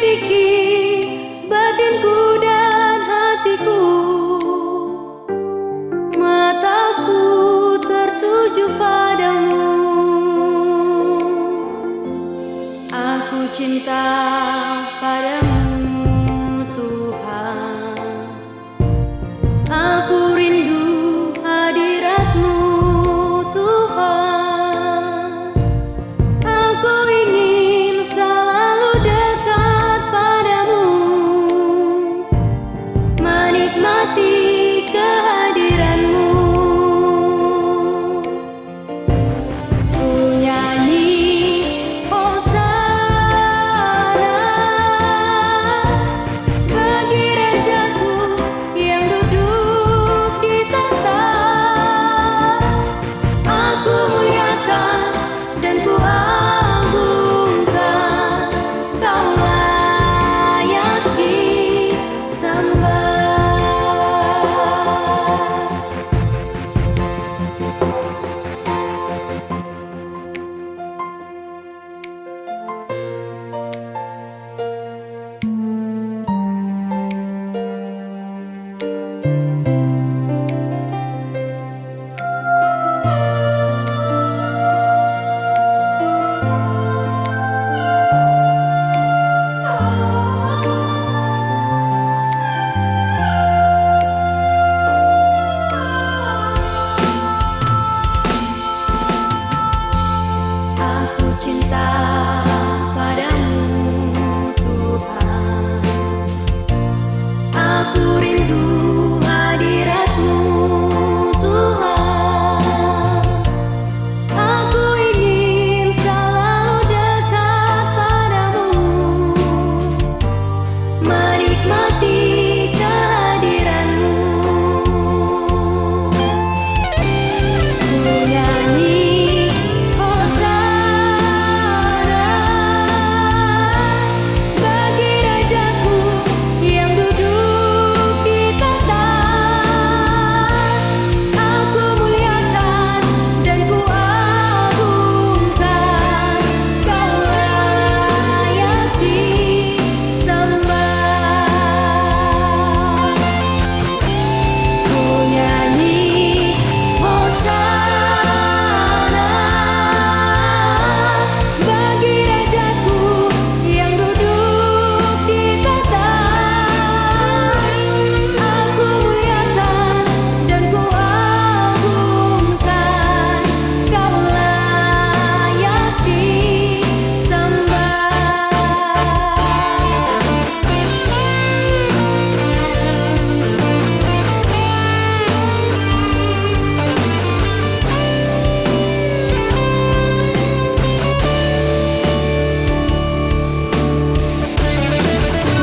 miliki batinku dan hatiku, mataku tertuju padamu. Aku cinta padamu Tuhan, aku rindu hadirat-Mu Tuhan. Aku ingin selalu dekat padamu, menikmati kehadiran-Mu. Ku nyanyi hosana bagi Rajaku yang duduk di tahta. Aku muliakan dan ku agungkan, Kau layak disembah. Aku cinta padamu Tuhan, aku rindu hadirat-Mu Tuhan. Aku ingin selalu dekat padamu, menikmati kehadiran-Mu. Ku nyanyi hosana bagi Rajaku yang duduk di tahta. Aku muliakan dan ku agungkan, Kau layak disembah. Ku nyanyi hosana bagi Rajaku yang duduk di tahta. Aku muliakan dan ku agungkan, Kau layak disembah.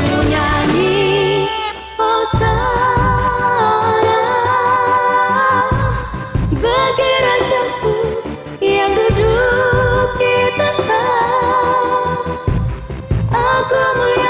Ku nyanyi hosana bagi Rajaku yang duduk di tahta. Aku muliakan